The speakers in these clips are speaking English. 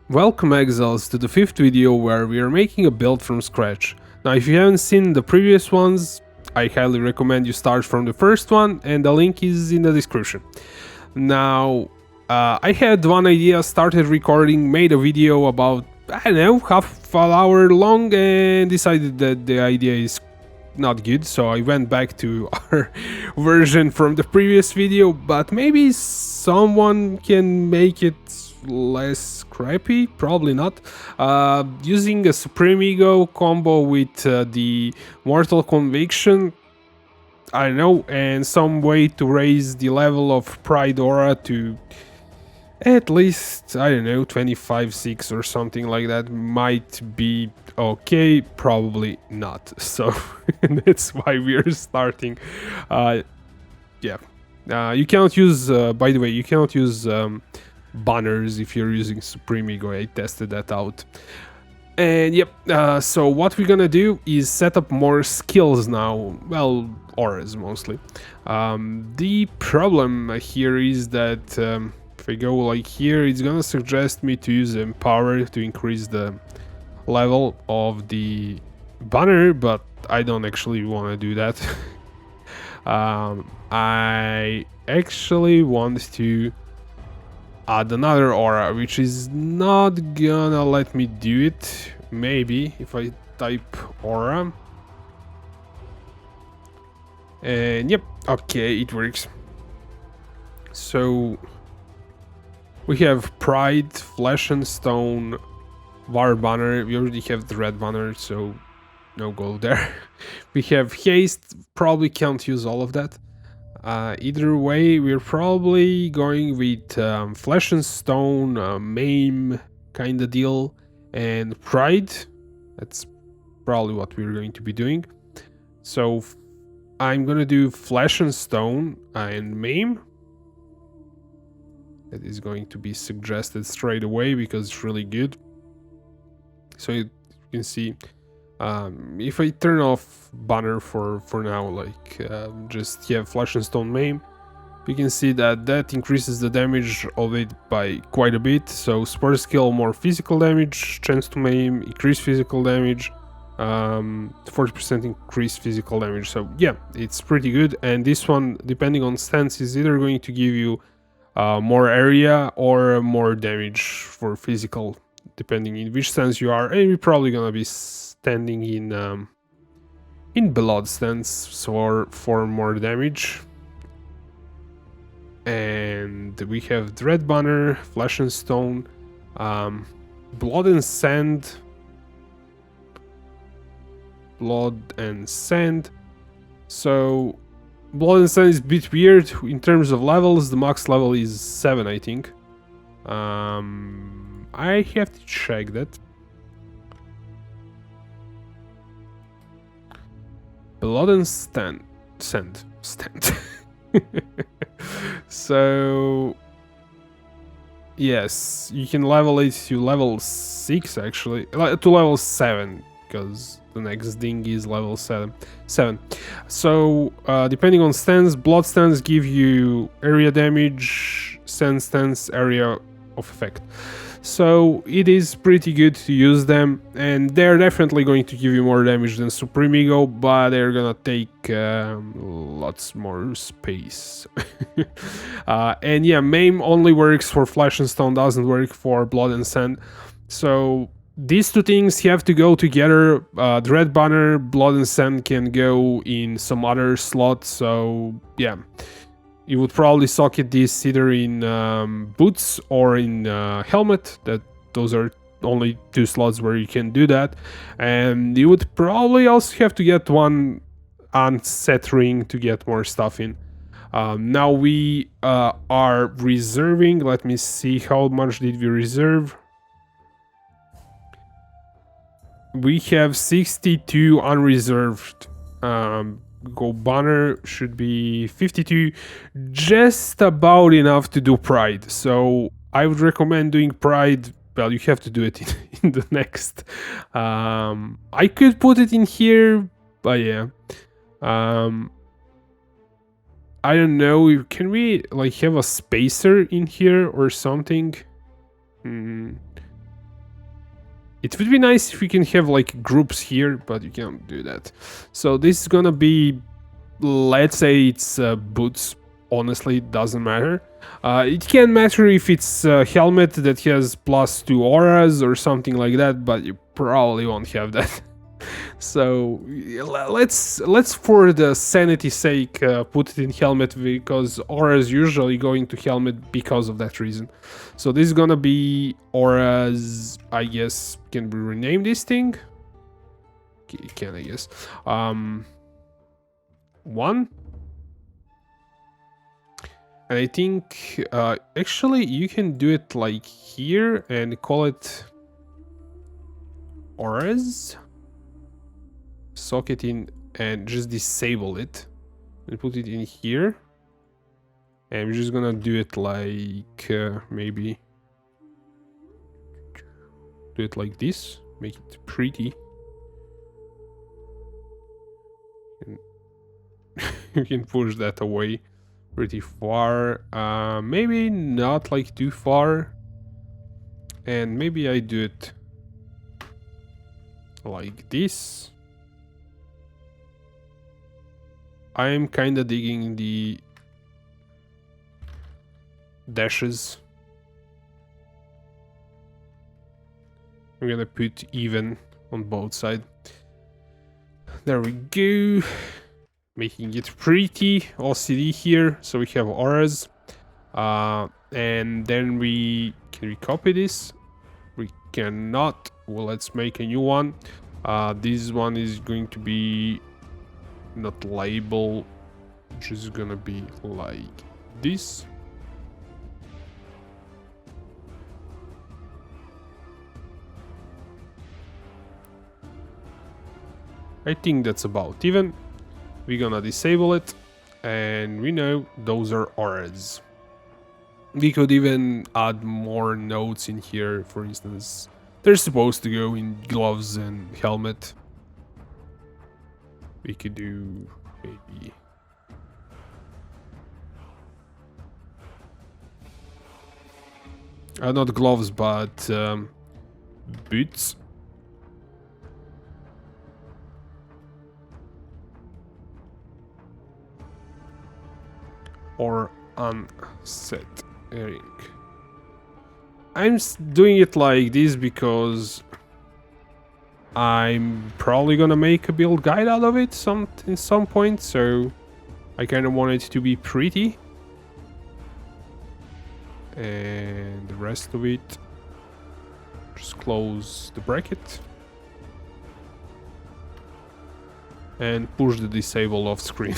Welcome exiles to the 5th video where we are making a build from scratch. Now if you haven't seen the previous ones, I highly recommend you start from the first one and the link is in the description. Now, I had one idea, started recording, made a video about, I don't know, half an hour long and decided that the idea is not good, so I went back to our version from the previous video, but maybe someone can make it less crappy, probably not. Using a Supreme Ego combo with the Mortal Conviction, I don't know, and some way to raise the level of Pride Aura to at least, I don't know, 25-6 or something like that might be okay, probably not. So that's why we are starting. Yeah. You cannot use, by the way, you cannot use banners if you're using Supreme Ego. I tested that out. And yep, so what we're gonna do is set up more skills now, well, auras mostly. The problem here is that if I go like here, it's gonna suggest me to use Empower to increase the level of the banner, but I don't actually want to do that. I actually want to add another aura, which is not gonna let me do it. Maybe if I type aura. And yep, okay, it works. So we have Pride, Flesh and Stone, War Banner. We already have the Red Banner, so no go there. We have Haste, probably can't use all of that. Either way, we're probably going with Flesh and Stone, Maim kind of deal, and Pride. That's probably what we're going to be doing. So I'm gonna do Flesh and Stone and Maim. That is going to be suggested straight away because it's really good. So you can see, if I turn off banner for now, like just Flesh and Stone Maim, you can see that increases the damage of it by quite a bit. So Spur skill, more physical damage, chance to maim, increase physical damage, 40% increased physical damage. So yeah, it's pretty good. And this one, depending on stance, is either going to give you more area or more damage for physical, depending in which stance you are. And you're probably gonna be standing in blood stance for more damage. And we have Dread Banner, Flesh and Stone, Blood and Sand, Blood and Sand. So Blood and Sand is a bit weird in terms of levels. The max level is 7, I think. I have to check that. Blood and Sand. So yes, you can level it to level 6 actually, to level 7, because the next thing is level 7. So depending on stance, blood stance give you area damage, sand stance area of effect. So it is pretty good to use them, and they're definitely going to give you more damage than Supreme Ego, but they're gonna take lots more space. And yeah, Maim only works for Flesh and Stone, doesn't work for Blood and Sand. So these two things have to go together. The Red Banner, Blood and Sand can go in some other slot, so yeah. You would probably socket this either in boots or in helmet. Those are only two slots where you can do that. And you would probably also have to get one unset ring to get more stuff in. Now we are reserving. Let me see, how much did we reserve? We have 62 unreserved. Go banner should be 52, just about enough to do Pride. So I would recommend doing Pride. Well, you have to do it in the next. I could put it in here, but yeah. I don't know. Can we like have a spacer in here or something? It would be nice if we can have like groups here, but you can't do that. So this is gonna be, let's say it's boots. Honestly, it doesn't matter. It can matter if it's a helmet that has +2 auras or something like that, but you probably won't have that. So let's for the sanity sake put it in helmet, because auras usually go into helmet because of that reason. So this is gonna be auras. I guess, can we rename this thing? Can, I guess. 1. And I think actually you can do it like here and call it auras. Socket in and just disable it and put it in here. And we're just gonna do it like maybe do it like this, make it pretty. And you can push that away pretty far. Maybe not like too far. And maybe I do it like this. I'm kind of digging the dashes. I'm gonna put even on both sides. There we go. Making it pretty. LCD here, so we have auras. And then can we copy this? We cannot. Well, let's make a new one. This one is going to be not label, which is gonna be like this. I think that's about even. We're gonna disable it, and we know those are auras. We could even add more notes in here. For instance, they're supposed to go in gloves and helmet. We could do maybe not gloves, but boots. Or unset ring. I'm doing it like this because I'm probably gonna make a build guide out of it in some point, so I kind of want it to be pretty. And the rest of it, just close the bracket and push the disable off screen.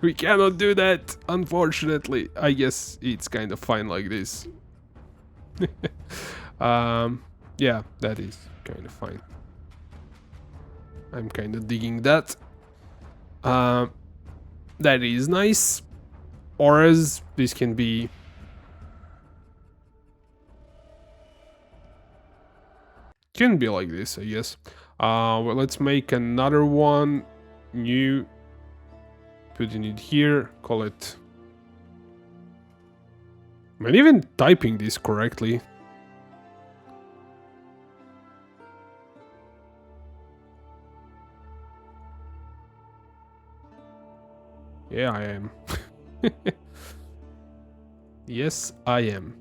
We cannot do that, unfortunately. I guess it's kind of fine like this. Yeah, that is kind of fine. I'm kind of digging that. That is nice. Auras, this can be... Can be like this, I guess. Well, let's make another one. New. Putting it here. Call it... Am I even typing this correctly? Yeah, I am. Yes, I am.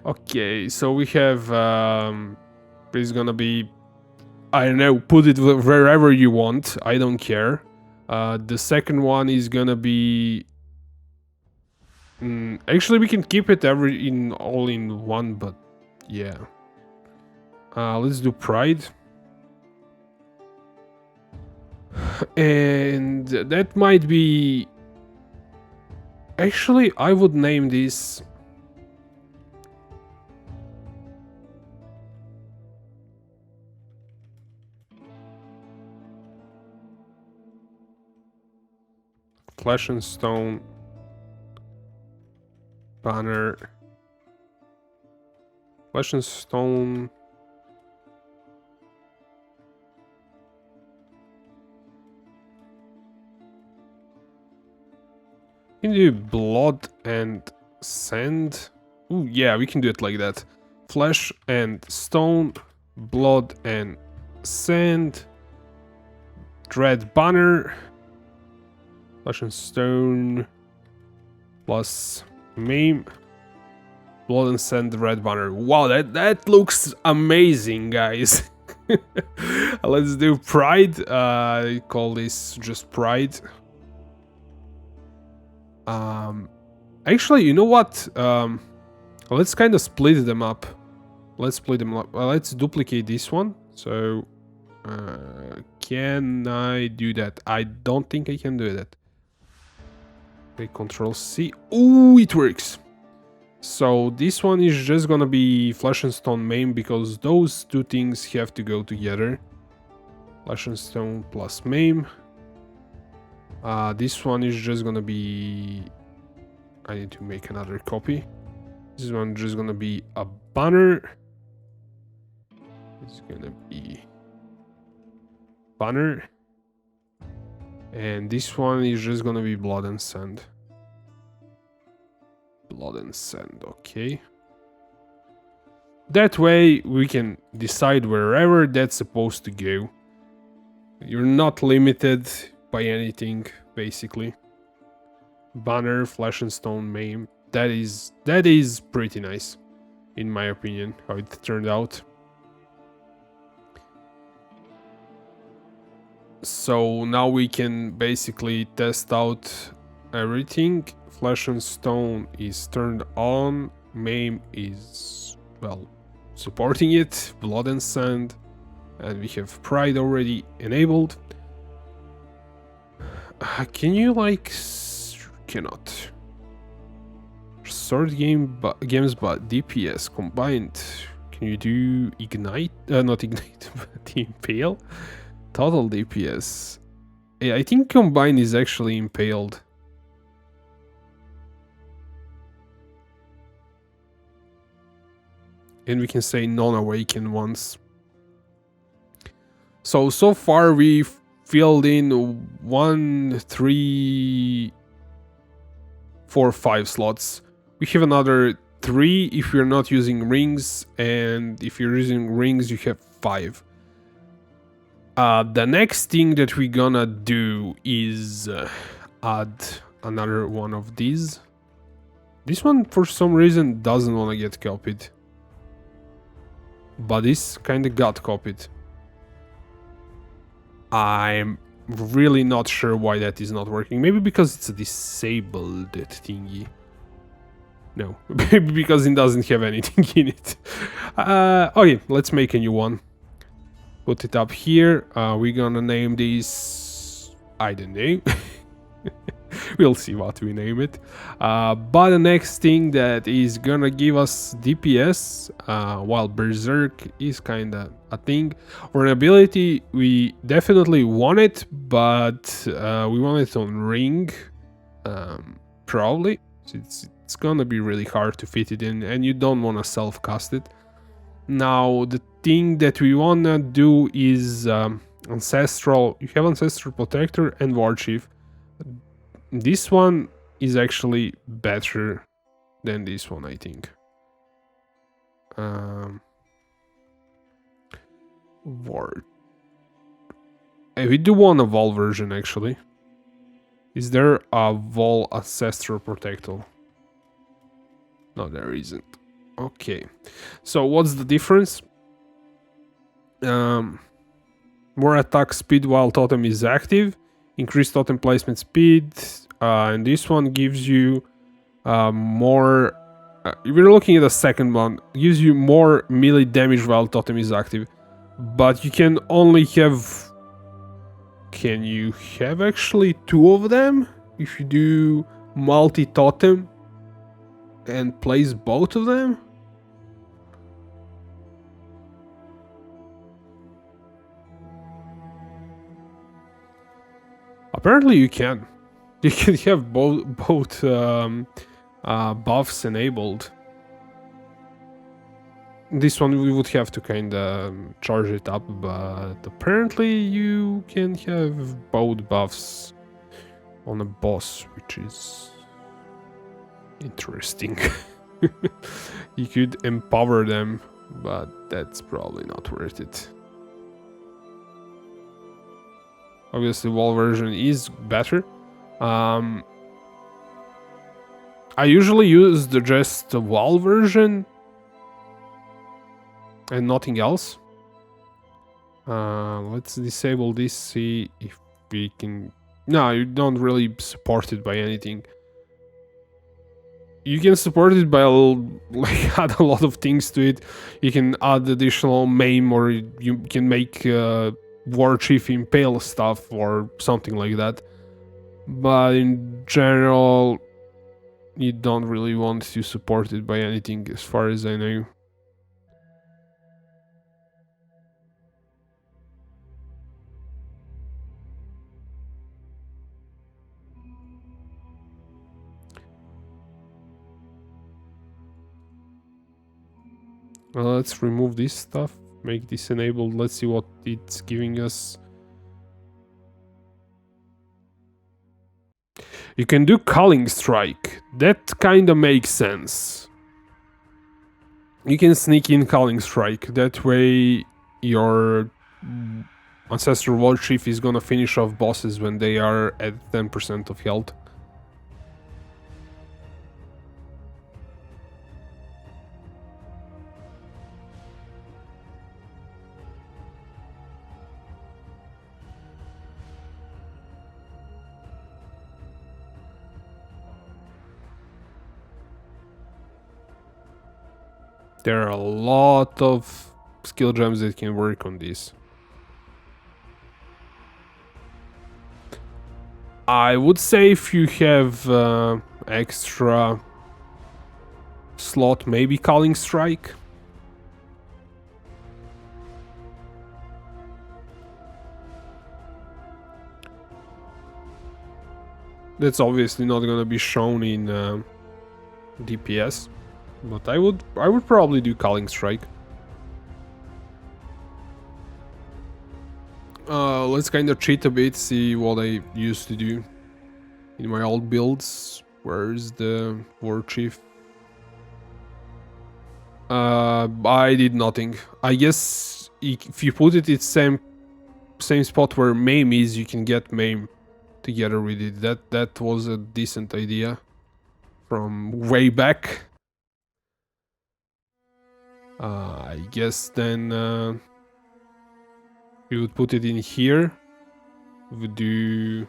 Okay, so we have... this is gonna be... I don't know, put it wherever you want. I don't care. The second one is gonna be... actually, we can keep it all in one, but yeah. Let's do Pride. And that might be... Actually, I would name this... Flesh and Stone banner. Flesh and Stone. We can do Blood and Sand. Ooh, yeah, we can do it like that. Flesh and Stone Blood and Sand, Dread Banner, Flesh and Stone, plus Maim, Blood and Sand, Red Banner. Wow, that looks amazing, guys. Let's do Pride. Call this just Pride. Actually, you know what? Let's kind of split them up. Let's split them up. Let's duplicate this one. So, can I do that? I don't think I can do that. Okay, Control C. Ooh, it works. So this one is just gonna be Flesh and Stone Maim because those two things have to go together. Flesh and Stone plus Maim. This one is just gonna be... I need to make another copy. This one just gonna be a banner. It's gonna be banner. And this one is just gonna be Blood and Sand. Blood and Sand, okay. That way we can decide wherever that's supposed to go. You're not limited by anything, basically. Banner, Flesh and Stone, Maim. That is pretty nice, in my opinion, how it turned out. So now we can basically test out everything. Flesh and Stone is turned on. Maim is, well, supporting it. Blood and Sand. And we have Pride already enabled. Can you, like... Cannot. Sword games but DPS combined. Can you do Ignite? Not Ignite, but Impale? Total DPS. Yeah, I think combined is actually Impaled. And we can say non-awakened ones. So far we've filled in 1, 3, 4, 5 slots. We have another 3 if you're not using rings, and if you're using rings you have 5. The next thing that we're gonna do is add another one of these. This one for some reason doesn't want to get copied. But this kinda got copied. I'm really not sure why that is not working. Maybe because it's a disabled thingy. No, maybe because it doesn't have anything in it. Okay, let's make a new one. Put it up here. We're gonna name this... I don't know. We'll see what we name it. But the next thing that is gonna give us DPS, while Berserk is kinda a thing. For an ability, we definitely want it, but we want it on ring, probably. It's gonna be really hard to fit it in, and you don't want to self-cast it. Now, the thing that we wanna do is Ancestral. You have Ancestral Protector and War Chief. This one is actually better than this one, I think. War. We do want a Vol version, actually. Is there a Vol Ancestral Protector? No, there isn't. Okay. So what's the difference? More attack speed while totem is active. Increased totem placement speed, and this one gives you more... if you're looking at the second one, gives you more melee damage while totem is active. But you can only have... Can you have actually 2 of them? If you do multi-totem and place both of them? Apparently you can. You can have both buffs enabled. This one we would have to kinda charge it up, but apparently you can have both buffs on a boss, which is interesting. You could empower them but that's probably not worth it. Obviously, wall version is better. I usually use just the wall version and nothing else. Let's disable this, see if we can... No, you don't really support it by anything. You can support it by like add a lot of things to it. You can add additional MAME, or you can make War Chief impale stuff or something like that. But in general, you don't really want to support it by anything, as far as I know. Well, let's remove this stuff, make this enabled. Let's see what it's giving us. You can do Culling Strike. That kinda makes sense. You can sneak in Culling Strike. That way your Ancestral War Chief is gonna finish off bosses when they are at 10% of health. There are a lot of skill gems that can work on this. I would say if you have extra slot, maybe Culling Strike. That's obviously not gonna be shown in DPS. But I would probably do Culling Strike. Let's kind of cheat a bit, see what I used to do in my old builds. Where's the War Chief? I did nothing. I guess if you put it in same spot where MAME is, you can get MAME together with it. That was a decent idea from way back. I guess then we would put it in here. We would do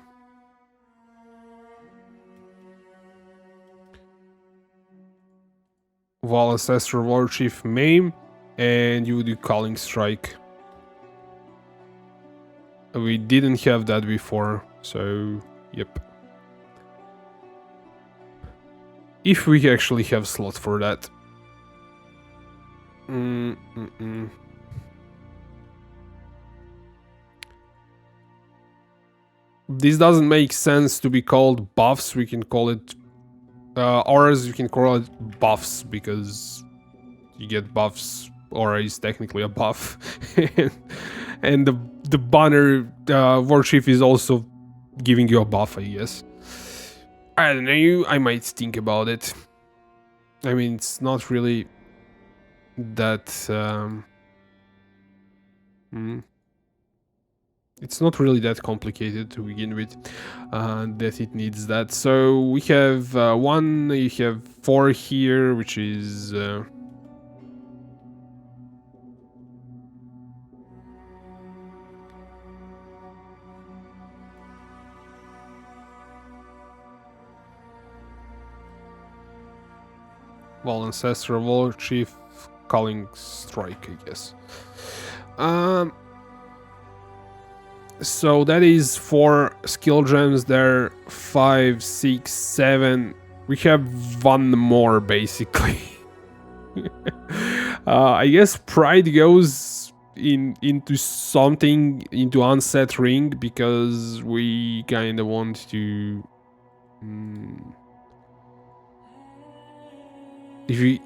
Wall Ancestral War Chief MAME, and you would do Culling Strike. We didn't have that before, so yep. If we actually have slot for that. This doesn't make sense to be called buffs. We can call it auras. You can call it buffs because you get buffs. Aura is technically a buff, and the banner War Chief is also giving you a buff, I guess. I don't know. I might think about it. I mean, it's not really that it's not really that complicated to begin with, that it needs that. So we have one, you have 4 here, which is well, Ancestral War Chief, Culling Strike, I guess. So that is 4 skill gems there, 5, 6, 7. We have 1 more basically. I guess Pride goes into something, into Unset Ring, because we kind of want to... if we...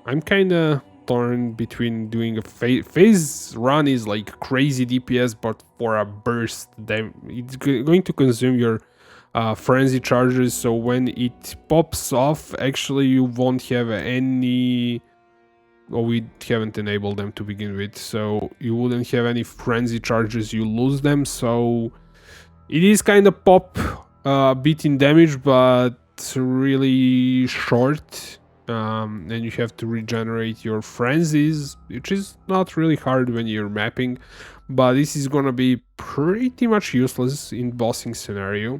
I'm kind of torn between doing a phase run is like crazy DPS, but for a burst, then it's going to consume your frenzy charges, so when it pops off, actually you won't have any or we haven't enabled them to begin with, so you wouldn't have any frenzy charges, you lose them. So it is kind of pop a bit in damage, but really short. And you have to regenerate your frenzies, which is not really hard when you're mapping, but this is gonna be pretty much useless in bossing scenario.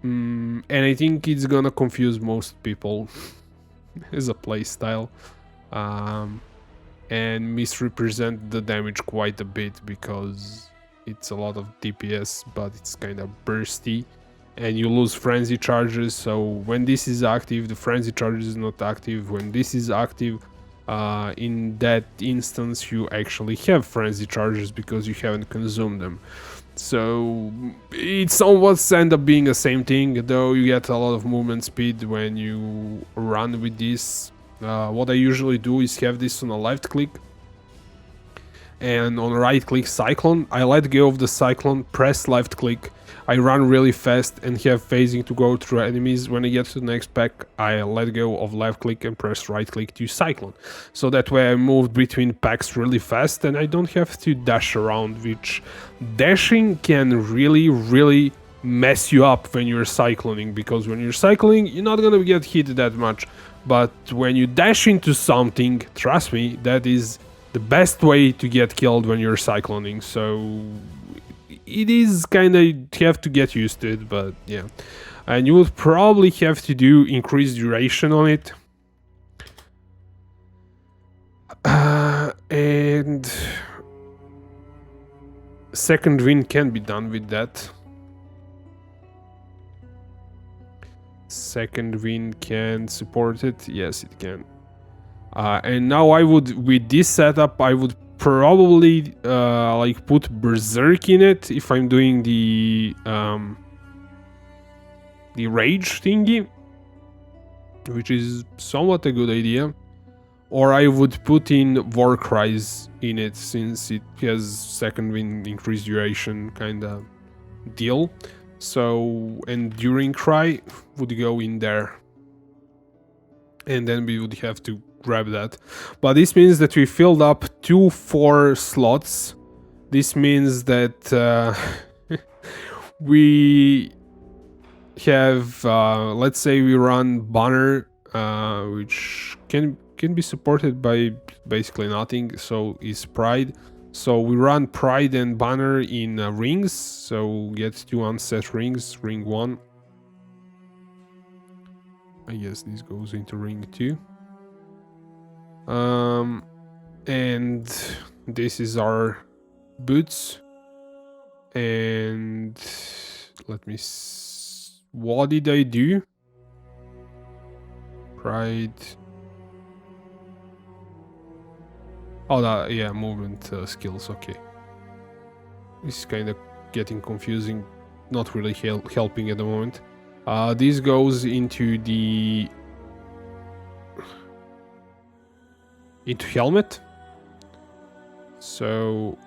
And I think it's gonna confuse most people as a playstyle, and misrepresent the damage quite a bit, because it's a lot of DPS, but it's kind of bursty, and you lose frenzy charges. So when this is active, the frenzy charge is not active. When this is active, in that instance you actually have frenzy charges because you haven't consumed them. So it somewhat end up being the same thing, though you get a lot of movement speed when you run with this. What I usually do is have this on a left click, and on right click Cyclone. I let go of the Cyclone, press left click, I run really fast and have phasing to go through enemies. When I get to the next pack, I let go of left click and press right click to Cyclone. So that way I move between packs really fast and I don't have to dash around, which dashing can really mess you up when you're cycloning, because when you're cycling you're not gonna get hit that much, but when you dash into something, trust me, that is the best way to get killed when you're cycloning. So it is kind of, you have to get used to it, but yeah. And you would probably have to do increased duration on it. And second wind can be done with that. Second wind can support it. Yes, it can. And now I would, with this setup, I would probably like put Berserk in it if I'm doing the rage thingy, which is somewhat a good idea. Or I would put in War Cries in it, since it has second wind increased duration kind of deal. So Enduring Cry would go in there, and then we would have to grab that. But this means that we filled up 4 slots. This means that we have, let's say we run Banner, which can be supported by basically nothing, so is Pride. So we run Pride and Banner in rings, so get 2 unset rings, ring 1. I guess this goes into ring 2. And this is our boots. And let me what did I do? Pride. Oh, that, yeah, movement skills, okay. This is kind of getting confusing, not really helping at the moment. This goes into the helmet. So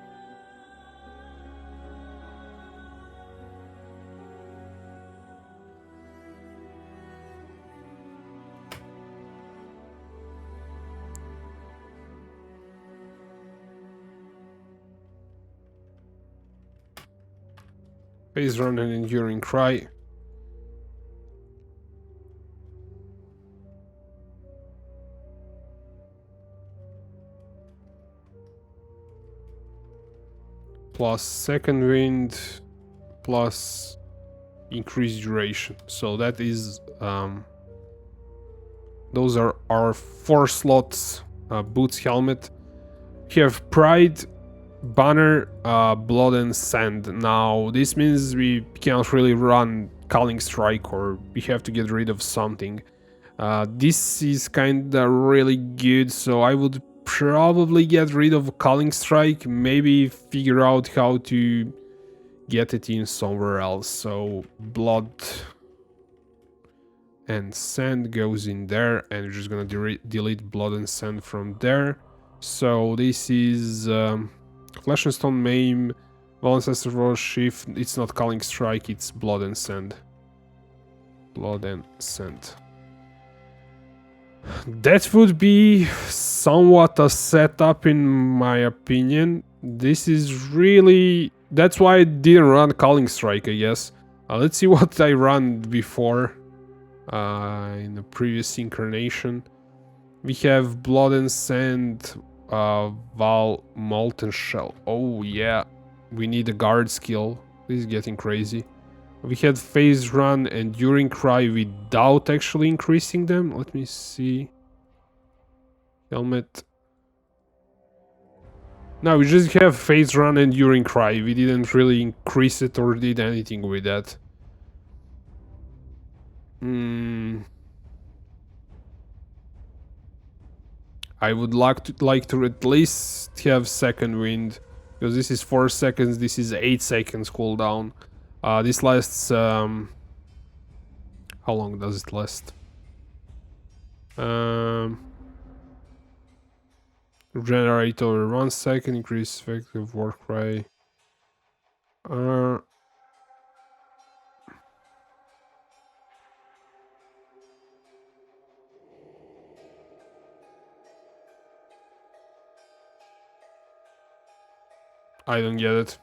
phase run and Enduring Cry. Plus second wind, plus increased duration. So that is, those are our 4 slots. Boots, helmet. We have Pride, Banner, Blood and Sand. Now this means we cannot really run Culling Strike, or we have to get rid of something. This is kinda really good, so I would probably get rid of Culling Strike, maybe figure out how to get it in somewhere else. So Blood and Sand goes in there, and we're just gonna delete Blood and Sand from there. So this is Flesh and Stone Maim, Ancestral Shift. It's not Culling Strike, it's Blood and Sand. Blood and Sand. That would be somewhat a setup in my opinion. This is really... That's why I didn't run Calling Strike, I guess. Let's see what I ran before. In the previous incarnation. We have Blood and Sand, Val, Molten Shell. Oh yeah, we need a guard skill. This is getting crazy. We had Phase Run, Enduring Cry without actually increasing them. Let me see. Helmet. No, we just have Phase Run, Enduring Cry. We didn't really increase it or did anything with that. I would like to at least have second wind, because this is 4 seconds, this is 8 seconds cooldown. This lasts... how long does it last? Regenerate over 1 second, increase effective Warcry. I don't get it.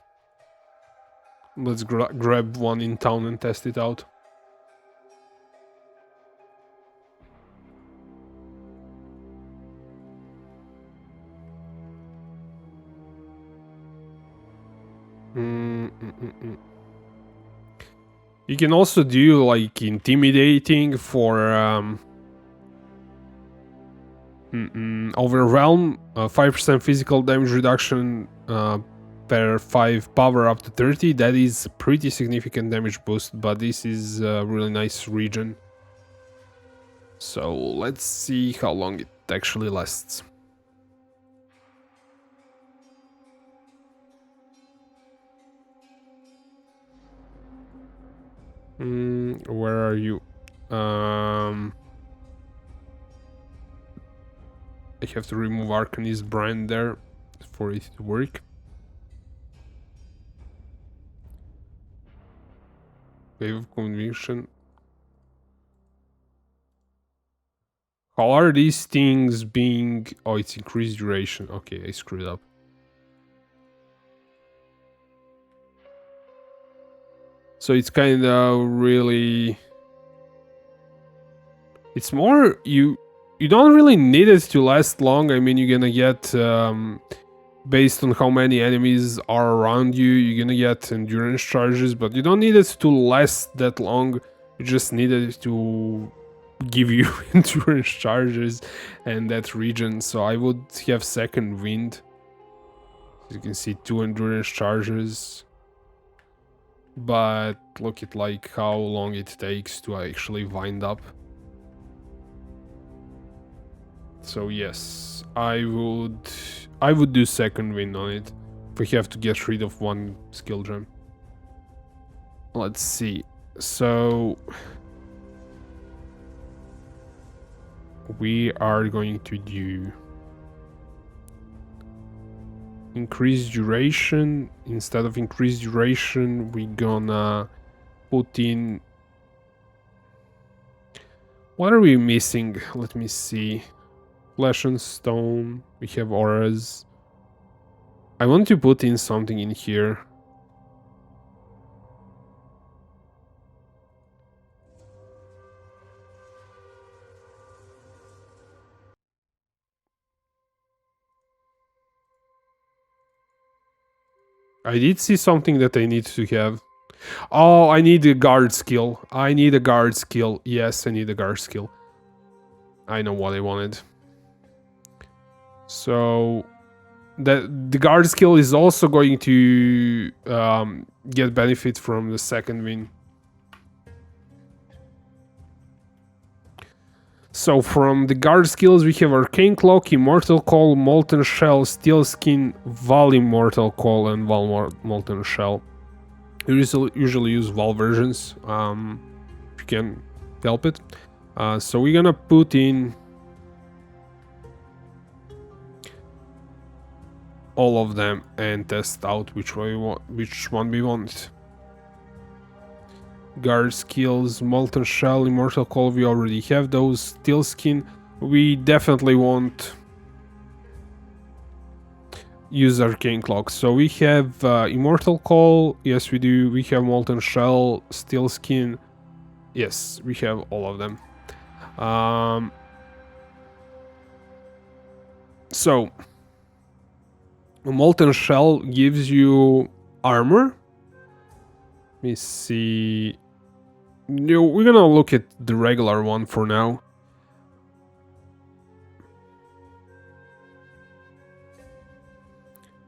Let's grab one in town and test it out. You can also do like intimidating for overwhelm, 5% physical damage reduction per 5 power up to 30. That is a pretty significant damage boost, but this is a really nice region. So let's see how long it actually lasts. Where are you? I have to remove Arcanist brand there for it to work. Wave of Conviction. How are these things being... Oh, it's increased duration. Okay, I screwed up. So it's kind of really... It's more... You don't really need it to last long. I mean, you're gonna get... based on how many enemies are around you, you're gonna get endurance charges, but you don't need it to last that long. You just need it to give you endurance charges and that region. So I would have second wind. As you can see, 2 endurance charges. But look at like how long it takes to actually wind up. So yes, I would do second wind on it if we have to get rid of one skill gem. Let's see. So we are going to do increased duration. Instead of increased duration, we're gonna put in... What are we missing? Let me see. Flesh and Stone. We have auras. I want to put in something in here. I did see something that I need to have. Oh, I need a guard skill. I need a guard skill. Yes, I need a guard skill. I know what I wanted. So the guard skill is also going to get benefit from the second win. So from the guard skills we have Arcane Cloak, Immortal Call, Molten Shell, Steel Skin, Val Immortal Call, and Val Molten Shell. You usually use Val versions, if you can help it. So we're gonna put in all of them and test out which one we want. Guard skills, Molten Shell, Immortal Call, we already have those. Steel Skin, we definitely won't use Arcane Clock. So we have Immortal Call, yes we do, we have Molten Shell, Steel Skin, yes, we have all of them. So, Molten Shell gives you armor. Let me see. We're gonna look at the regular one for now.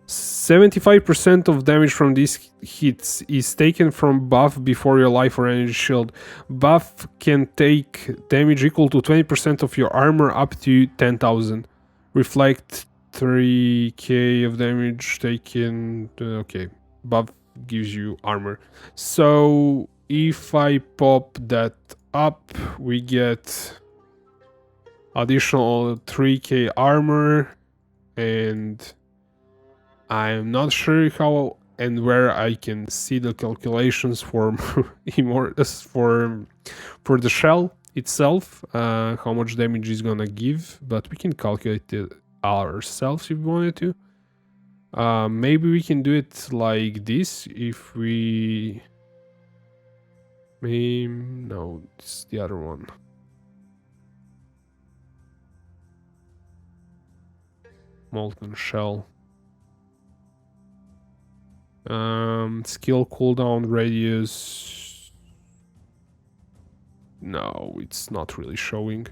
"75% of damage from these hits is taken from buff before your life or energy shield. Buff can take damage equal to 20% of your armor up to 10,000. Reflect 3k of damage taken." Okay, buff gives you armor. So if I pop that up, we get additional 3k armor, and I'm not sure how and where I can see the calculations for for the shell itself, how much damage is gonna give, but we can calculate it ourselves if we wanted to. Maybe we can do it like this if we... no, it's the other one. Molten Shell. Skill cooldown radius. No, it's not really showing.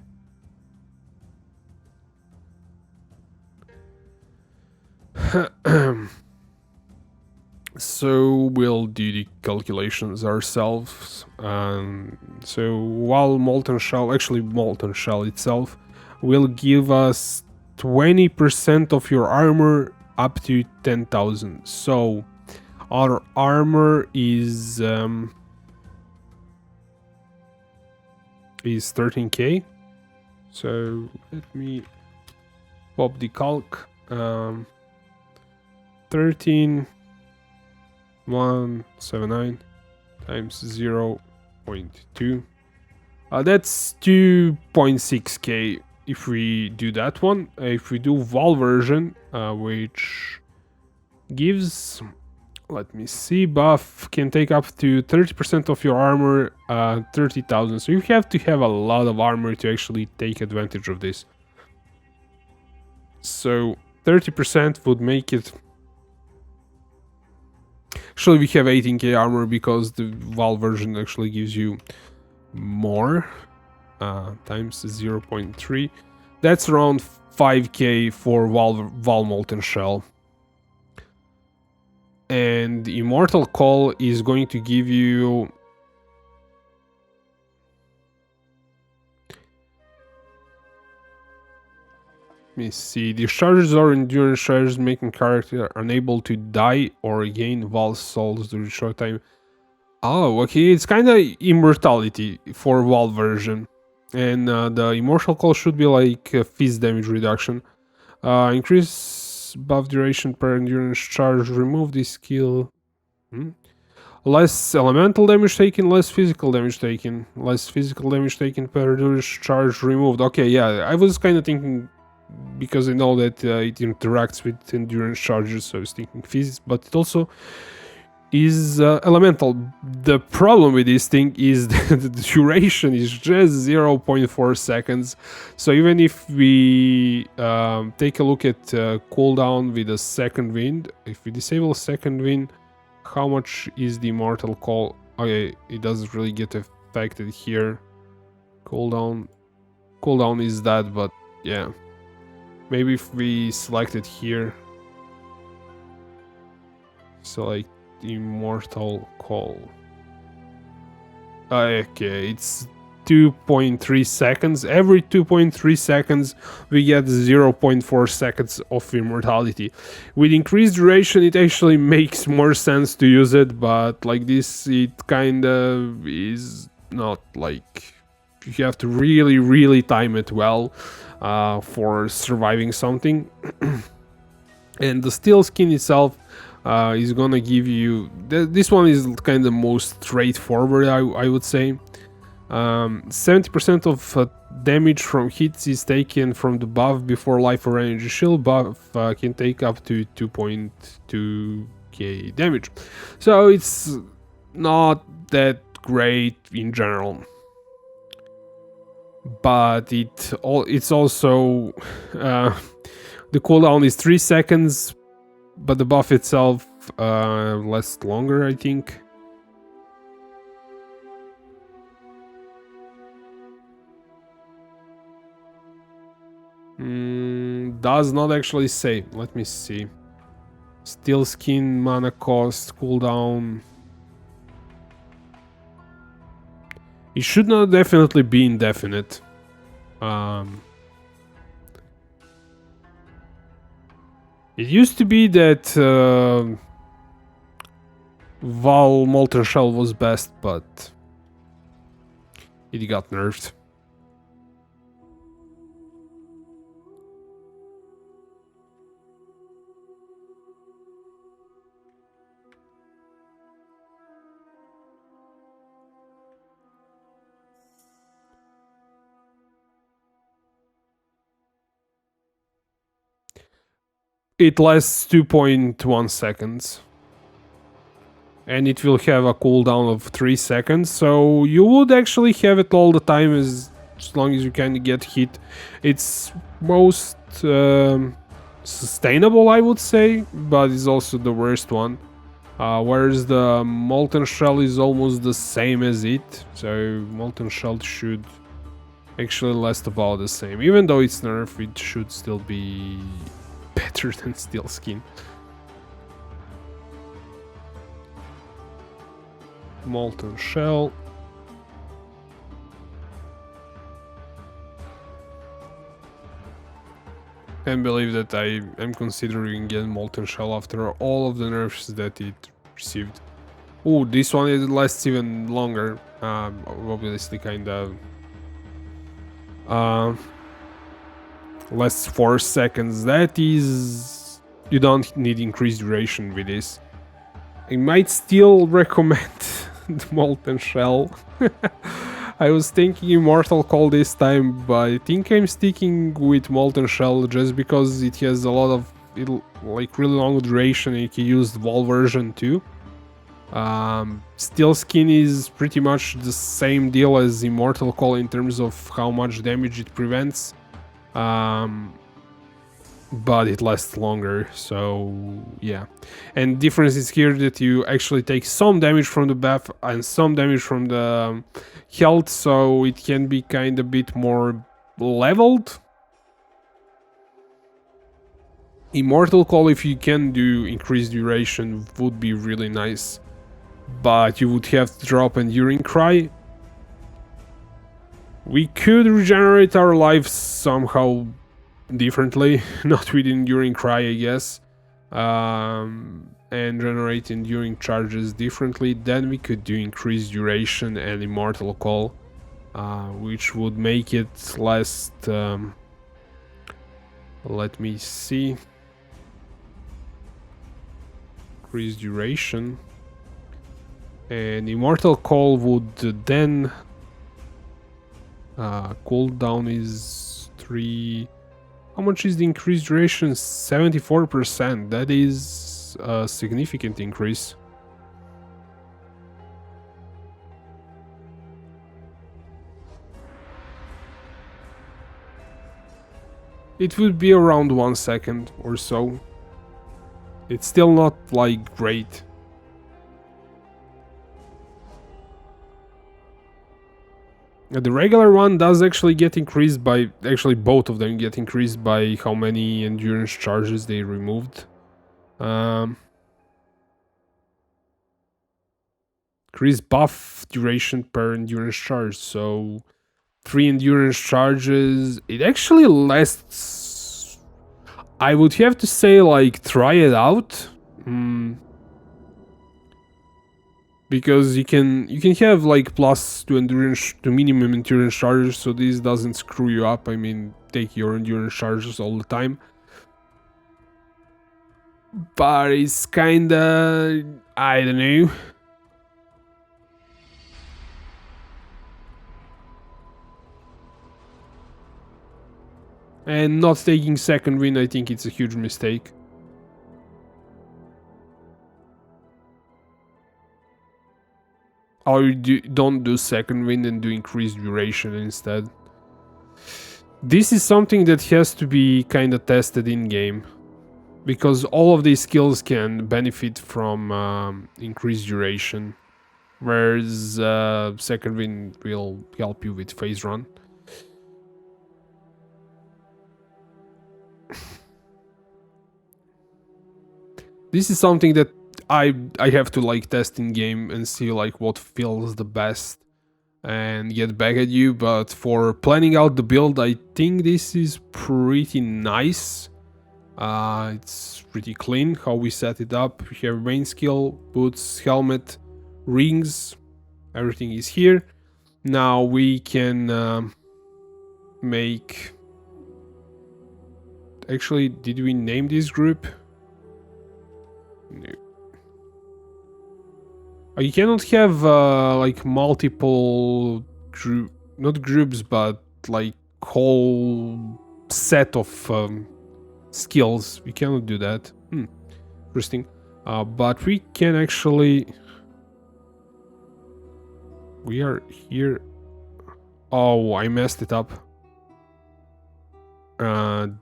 So we'll do the calculations ourselves. So while Molten Shell, actually Molten Shell itself, will give us 20% of your armor up to 10,000. So our armor is 13k. So let me pop the calc. 13,179 times 0.2. That's 2.6k if we do that one. If we do Val version, which gives, let me see, buff can take up to 30% of your armor, 30,000. So you have to have a lot of armor to actually take advantage of this. So 30% would make it... Actually, we have 18k armor because the Val version actually gives you more, times 0.3. That's around 5k for Val Molten Shell. And Immortal Call is going to give you... Let me see. Discharges or endurance charges making character unable to die or gain Val souls during a short time. Oh, okay. It's kind of immortality for Val version. And the Immortal Call should be like fizz damage reduction. Increase buff duration per endurance charge. Remove this skill. Less elemental damage taken, less physical damage taken. Less physical damage taken per endurance charge removed. Okay, yeah. I was kind of thinking... because I know that it interacts with endurance charges, so I was thinking fizz, but it also is elemental. The problem with this thing is that the duration is just 0.4 seconds. So even if we take a look at cooldown with a second wind, if we disable second wind, how much is the Immortal Call? Okay, it doesn't really get affected here. Cooldown is that, but yeah. Maybe if we select it here, select Immortal Call. Okay, it's 2.3 seconds. Every 2.3 seconds, we get 0.4 seconds of immortality. With increased duration, it actually makes more sense to use it, but like this, it kind of is not like... You have to really time it well for surviving something. And the Steel Skin itself is gonna give you... This one is kind of most straightforward, I would say. 70% of damage from hits is taken from the buff before life or energy shield. Buff can take up to 2.2k damage. So it's not that great in general. But it's also the cooldown is 3 seconds, but the buff itself lasts longer, I think. Does not actually say. Let me see. Steel skin, mana cost, cooldown. It should not definitely be indefinite. It used to be that Val Molten Shell was best, but it got nerfed. It lasts 2.1 seconds. And it will have a cooldown of 3 seconds, so you would actually have it all the time as long as you can get hit. It's most sustainable, I would say, but it's also the worst one. Whereas the Molten Shell is almost the same as it, so Molten Shell should actually last about the same. Even though it's nerfed, it should still be better than Steel Skin. Molten Shell. And believe that I am considering getting Molten Shell after all of the nerfs that it received. Oh, this one it lasts even longer. Obviously, kind of lasts 4 seconds. That is, you don't need increased duration with this. I might still recommend the Molten Shell. I was thinking Immortal Call this time, but I think I'm sticking with Molten Shell just because it has a lot of like really long duration and you can use the Wall version too. Steel Skin is pretty much the same deal as Immortal Call in terms of how much damage it prevents. But it lasts longer, so yeah. And difference is here that you actually take some damage from the buff and some damage from the health, so it can be kind of a bit more leveled. Immortal Call, if you can do increased duration, would be really nice, but you would have to drop Enduring Cry. We could regenerate our lives somehow differently, not with Enduring Cry, I guess, and generate Enduring Charges differently. Then we could do increased duration and Immortal Call, which would make it last, let me see, increased duration, and Immortal Call would then cooldown is 3. How much is the increased duration? 74%. That is a significant increase. It would be around 1 second or so. It's still not like great. The regular one does actually get increased by, actually both of them get increased by how many endurance charges they removed. Increased buff duration per endurance charge, so 3 endurance charges. It actually lasts, I would have to say, like, try it out. Because you can have like plus to endurance to minimum endurance charges, so this doesn't screw you up. I mean, take your endurance charges all the time, but it's kinda, I don't know. And not taking second wind, I think it's a huge mistake. Or don't do second wind and do increased duration instead. This is something that has to be kind of tested in game, because all of these skills can benefit from increased duration, whereas second wind will help you with phase run. This is something that I have to like test in game and see like what feels the best and get back at you. But for planning out the build, I think this is pretty nice. It's pretty clean how we set it up. We have main skill, boots, helmet, rings, everything is here. Now we can make... Actually, did we name this group? No. You cannot have like multiple not groups, but like whole set of skills. We cannot do that. Interesting. But we can actually... We are here. Oh, I messed it up.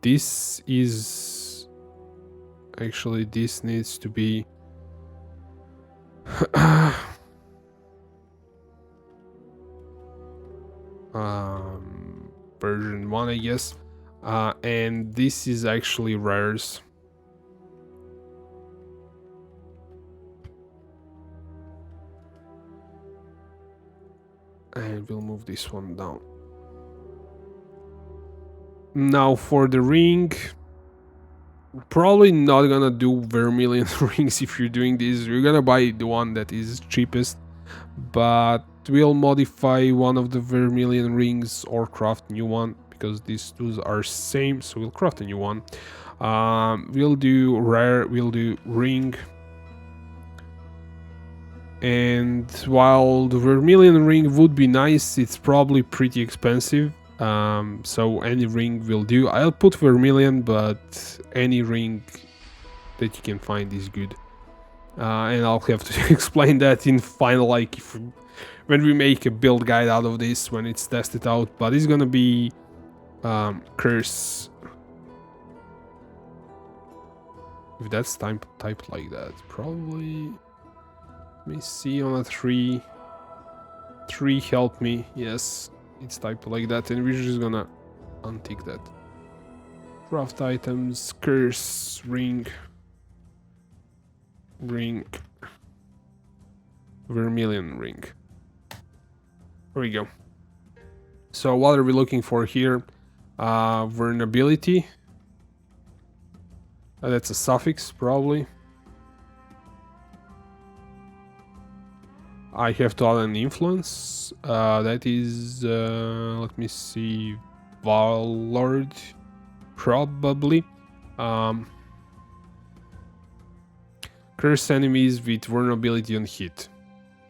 This is... Actually, this needs to be... version 1, I guess. And this is actually rares. And we'll move this one down. Now for the ring, probably not gonna do vermilion rings if you're doing this. You're gonna buy the one that is cheapest, but we'll modify one of the vermilion rings or craft new one, because these two are same, so we'll craft a new one. We'll do rare, we'll do ring. And while the vermilion ring would be nice, it's probably pretty expensive. So any ring will do. I'll put vermilion, but any ring that you can find is good. And I'll have to explain that in final, like when we make a build guide out of this, when it's tested out. But it's gonna be curse. If that's typed like that, probably. Let me see on a 3. 3 help me. Yes, it's typed like that, and we're just gonna untick that. Craft items, curse, ring, vermilion ring. There we go. So what are we looking for here? Vulnerability. That's a suffix, probably. I have to add an influence. That is, let me see, Warlord, probably. Curse enemies with vulnerability on hit.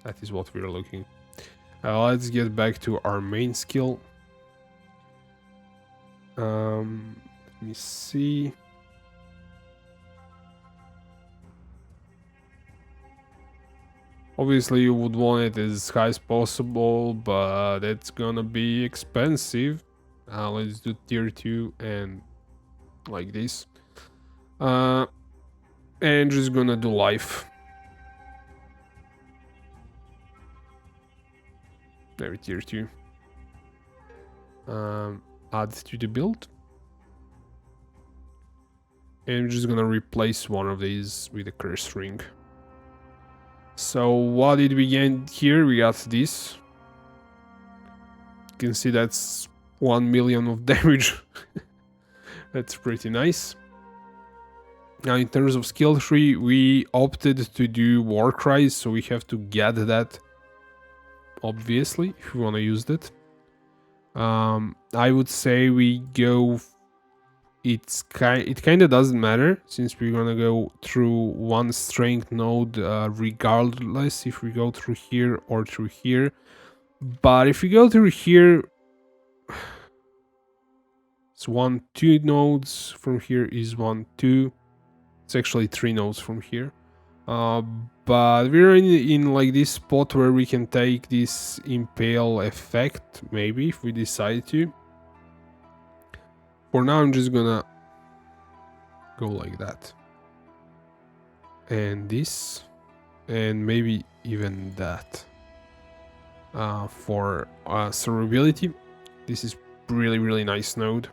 That is what we're looking. Let's get back to our main skill. Let me see. Obviously you would want it as high as possible, but it's gonna be expensive. Let's do tier 2 and like this. And just gonna do life. There, tier 2. Add to the build. And I'm just gonna replace one of these with a curse ring. So what did we gain here? We got this. You can see that's 1 million of damage. That's pretty nice. Now in terms of skill tree, we opted to do war cries, so we have to get that, obviously, if we want to use that. I would say we go... It kind of doesn't matter, since we're gonna go through one strength node regardless if we go through here or through here. But if we go through here, It's 1, 2 nodes. From here is 1, 2. It's actually 3 nodes from here. But we're in like this spot where we can take this impale effect, maybe, if we decide to. For now, I'm just gonna go like that. And this. And maybe even that. For survivability, this is really, really nice node.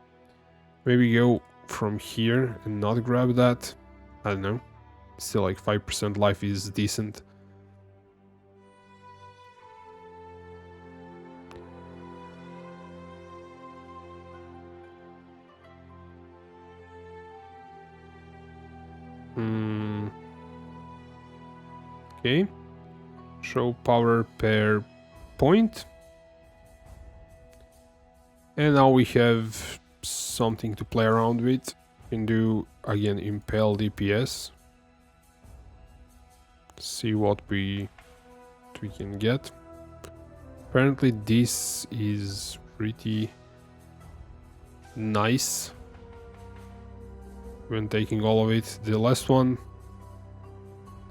Maybe go from here and not grab that. I don't know. Still, like 5% life is decent. Okay. Show power per point. And now we have something to play around with. We can do, again, impale DPS. See what we can get. Apparently this is pretty nice when taking all of it. The last one,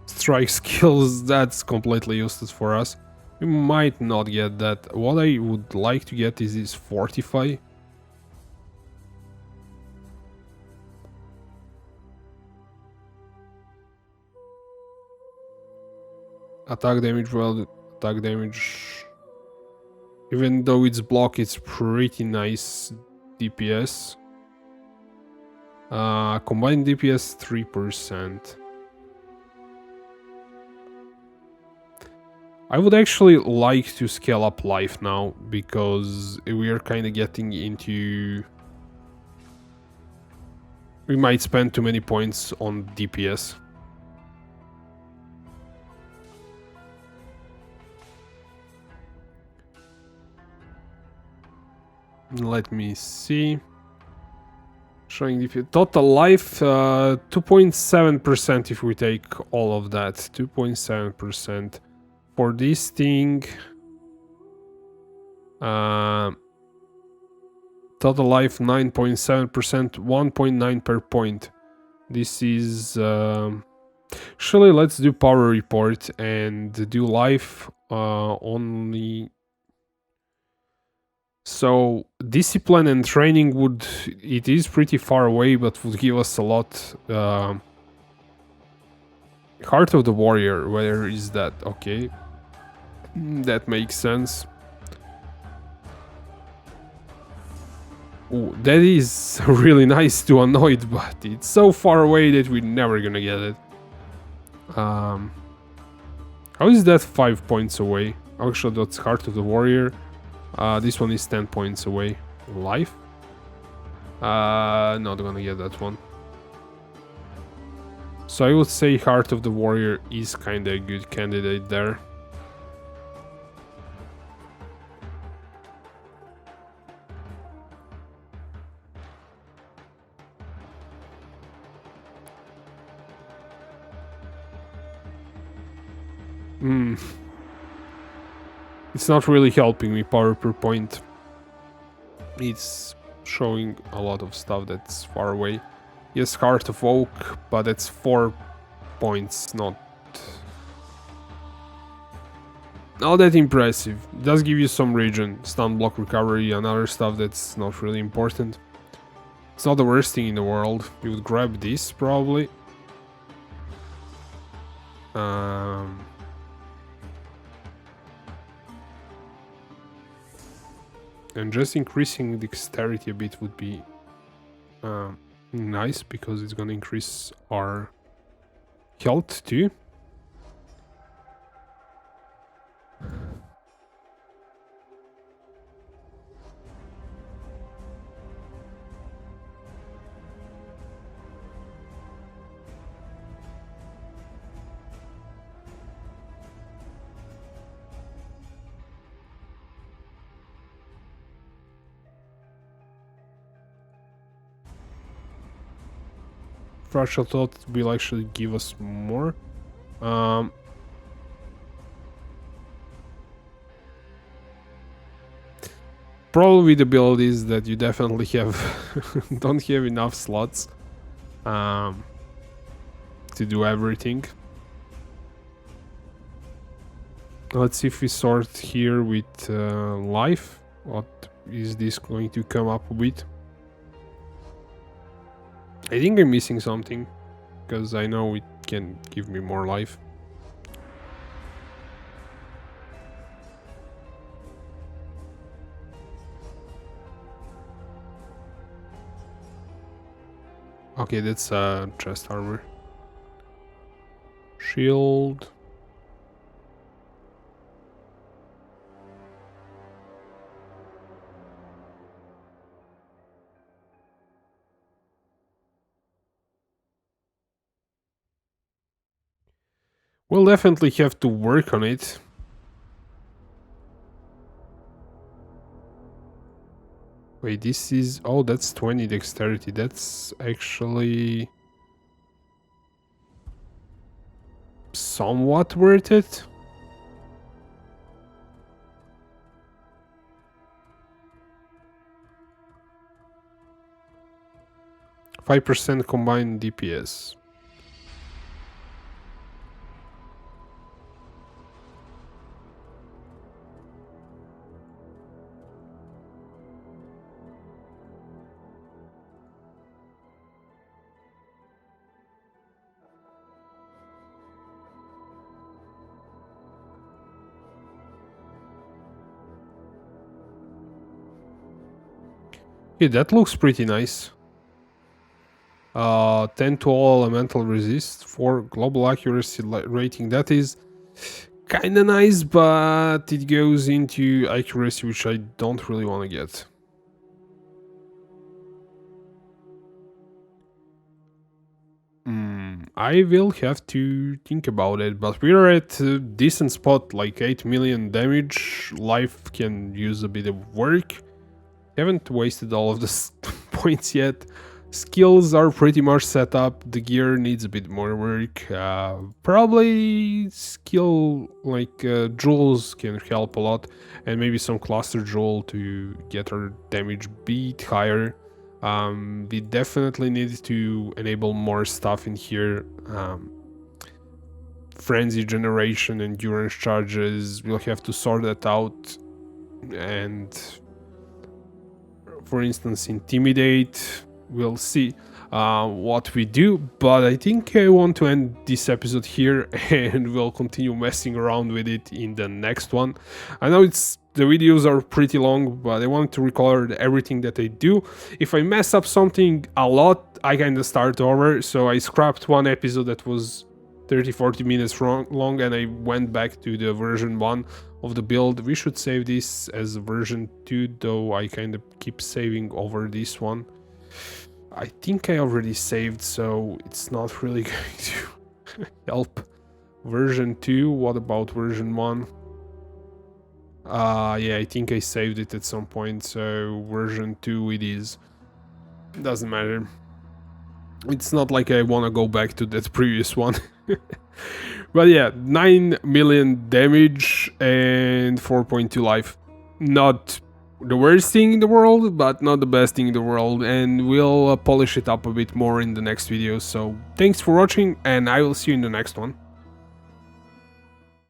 strike skills, that's completely useless for us. We might not get that. What I would like to get is this fortify. Attack damage, well, attack damage, even though it's block, it's pretty nice DPS. Combined DPS 3%. I would actually like to scale up life now, because we are kind of getting into... We might spend too many points on DPS. Let me see. Showing DPS. Total life, 2.7% if we take all of that. 2.7%. For this thing, total life 9.7%, 1.9 per point. This is actually, let's do power report and do life only. So discipline and training would, it is pretty far away, but would give us a lot. Heart of the Warrior, where is that? Okay. That makes sense. Ooh, that is really nice to Annoyed, but it's so far away that we're never gonna get it. How is that 5 points away? Actually, that's Heart of the Warrior. This one is 10 points away. Life? Not gonna get that one. So I would say Heart of the Warrior is kinda a good candidate there. It's not really helping me power per point. It's showing a lot of stuff that's far away. Yes, Heart of Oak, but that's 4 points, not that impressive. It does give you some regen, stun block recovery, and other stuff that's not really important. It's not the worst thing in the world. You would grab this, probably. And just increasing dexterity a bit would be nice, because it's gonna increase our health too. Fractal Thought will actually give us more. problem with the build is that you definitely have don't have enough slots to do everything. Let's see if we sort here with life. What is this going to come up with? I think I'm missing something, because I know it can give me more life. Okay, that's chest armor. Shield. We'll definitely have to work on it. Wait, this is... Oh, that's 20 dexterity. That's actually... somewhat worth it. %5 combined DPS. Yeah, that looks pretty nice. 10 to all elemental resist, 4 global accuracy rating. That is kinda nice, but it goes into accuracy, which I don't really want to get. I will have to think about it, but we're at a decent spot, like 8 million damage. Life can use a bit of work. Haven't wasted all of the points yet. Skills are pretty much set up. The gear needs a bit more work. Probably skill like jewels can help a lot, and maybe some cluster jewel to get our damage beat higher. We definitely need to enable more stuff in here. Frenzy generation, endurance charges. We'll have to sort that out. And for instance, intimidate. We'll see what we do, but I think I want to end this episode here, and we'll continue messing around with it in the next one. I know the videos are pretty long, but I want to record everything that I do. If I mess up something a lot, I kind of start over. So I scrapped one episode that was 30-40 minutes long, and I went back to the version 1 of the build. We should save this as version 2, though I kind of keep saving over this one. I think I already saved, so it's not really going to help. Version 2, what about version 1? Yeah, I think I saved it at some point, so version 2 it is. Doesn't matter. It's not like I want to go back to that previous one. But yeah, 9 million damage and 4.2 life. Not the worst thing in the world, but not the best thing in the world, and we'll polish it up a bit more in the next video. So thanks for watching, and I will see you in the next one.